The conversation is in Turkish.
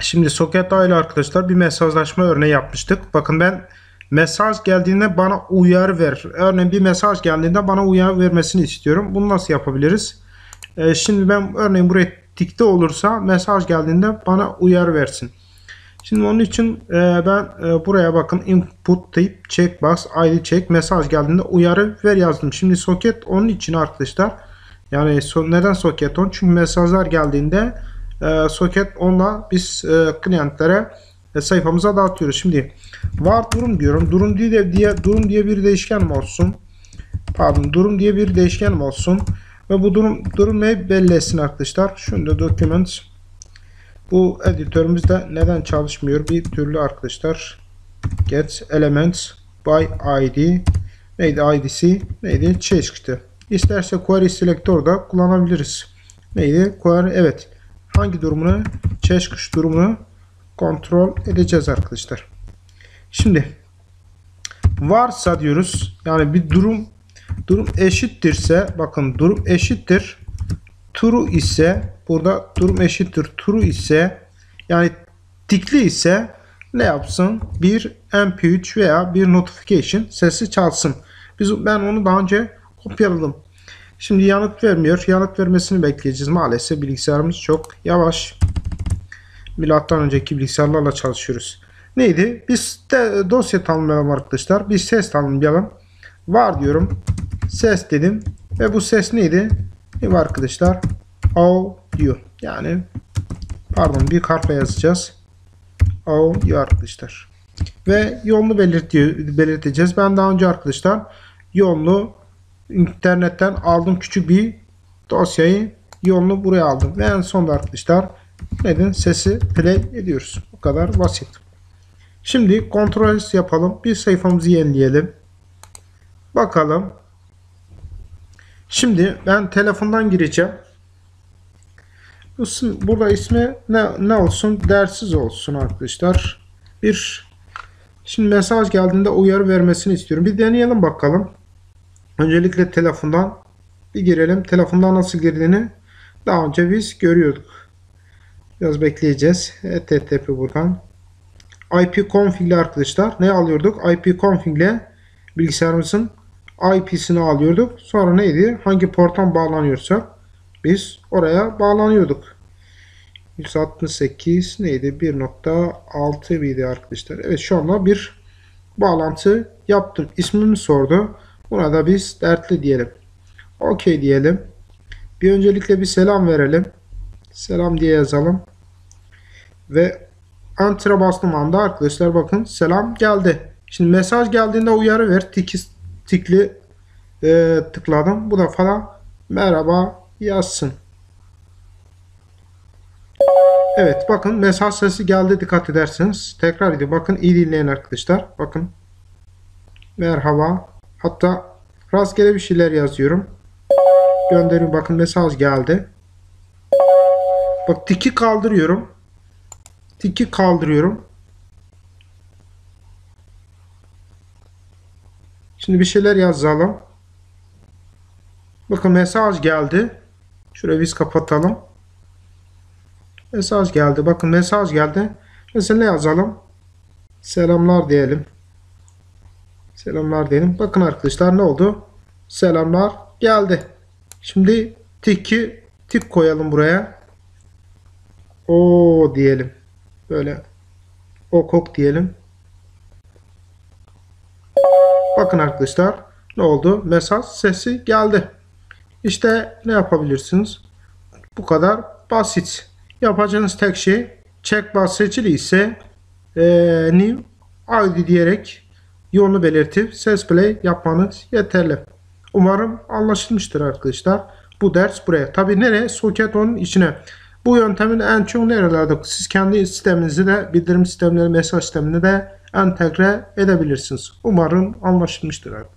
Şimdi soket ile arkadaşlar bir mesajlaşma örneği yapmıştık. Bakın ben mesaj geldiğinde bana uyarı ver. Örneğin bir mesaj geldiğinde bana uyarı vermesini istiyorum. Bunu nasıl yapabiliriz? Şimdi ben örneğin buraya tikte olursa mesaj geldiğinde bana uyarı versin. Şimdi onun için ben buraya bakın input type checkbox id check mesaj geldiğinde uyarı ver yazdım. Şimdi soket onun için arkadaşlar. Yani neden soket on? Çünkü mesajlar geldiğinde soket onunla biz klientlere sayfamıza dağıtıyoruz. Şimdi var durum diyorum. Durum diye bir değişkenim olsun. Pardon, durum diye bir değişkenim olsun. Ve bu durum ne belli etsin arkadaşlar. Şunu da document. Bu editörümüzde neden çalışmıyor bir türlü arkadaşlar. Get elements by id neydi, id'si neydi, change çıktı. İsterse query selector da kullanabiliriz. Neydi, query, evet, hangi durumunu, change durumunu kontrol edeceğiz arkadaşlar. Şimdi varsa diyoruz, yani bir durum eşittirse, bakın durum eşittir true ise, burada durum eşittir true ise, yani tikli ise ne yapsın? Bir mp3 veya bir notification sesi çalsın. Ben onu daha önce kopyaladım. Şimdi yanıt vermiyor. Yanıt vermesini bekleyeceğiz. Maalesef bilgisayarımız çok yavaş. Milattan önceki bilgisayarlarla çalışıyoruz. Neydi? Biz de dosya tanımlayalım arkadaşlar. Bir ses tanımlayalım. Var diyorum. Ses dedim. Ve bu ses neydi? Ne var arkadaşlar? Audio. Yani pardon, bir harfle yazacağız. Audio arkadaşlar. Ve yolunu belirteceğiz. Ben daha önce arkadaşlar yolunu internetten aldım, küçük bir dosyayı, yolunu buraya aldım. Ve en sonunda arkadaşlar neden sesi play ediyoruz. Bu kadar basit. Şimdi kontrol yapalım. Bir sayfamızı yenileyelim. Bakalım. Şimdi ben telefondan gireceğim. Burada ismi ne olsun? Dersiz olsun arkadaşlar. Şimdi mesaj geldiğinde uyarı vermesini istiyorum. Bir deneyelim bakalım. Öncelikle telefondan bir girelim. Telefondan nasıl girdiğini daha önce biz görüyorduk. Biraz bekleyeceğiz. http buradan. ipconfig ile arkadaşlar ne alıyorduk? ipconfig ile bilgisayarımızın IP'sini alıyorduk. Sonra neydi? Hangi porttan bağlanıyorsak biz oraya bağlanıyorduk. 168 neydi? 1.6 miydi arkadaşlar? Evet, şu anda bir bağlantı yaptım. İsmimi sordu. Buna da biz dertli diyelim. OK diyelim. Bir öncelikle bir selam verelim. Selam diye yazalım. Ve Enter'a bastığım anda arkadaşlar bakın selam geldi. Şimdi mesaj geldiğinde uyarı ver. Tikli tıkladım. Bu da falan merhaba yazsın. Evet, bakın mesaj sesi geldi, dikkat ederseniz. Tekrar edin. Bakın iyi dinleyin arkadaşlar. Bakın. Merhaba. Hatta rastgele bir şeyler yazıyorum. Gönderiyorum. Bakın mesaj geldi. Bak, tiki kaldırıyorum. Tiki kaldırıyorum. Şimdi bir şeyler yazalım. Bakın mesaj geldi. Şurayı biz kapatalım. Mesaj geldi. Bakın mesaj geldi. Mesela ne yazalım? Selamlar diyelim. Selamlar diyelim. Bakın arkadaşlar ne oldu? Selamlar geldi. Şimdi tik koyalım buraya. O diyelim. Böyle ok diyelim. Bakın arkadaşlar ne oldu? Mesaj sesi geldi. İşte ne yapabilirsiniz? Bu kadar basit. Yapacağınız tek şey, checkbox seçili ise new ID diyerek yolunu belirtip ses play yapmanız yeterli. Umarım anlaşılmıştır arkadaşlar. Bu ders buraya. Tabi nereye? Soket onun içine. Bu yöntemin en çok nerelerde? Siz kendi sisteminizi de, bildirim sistemleri, mesaj sistemini de entegre edebilirsiniz. Umarım anlaşılmıştır arkadaşlar.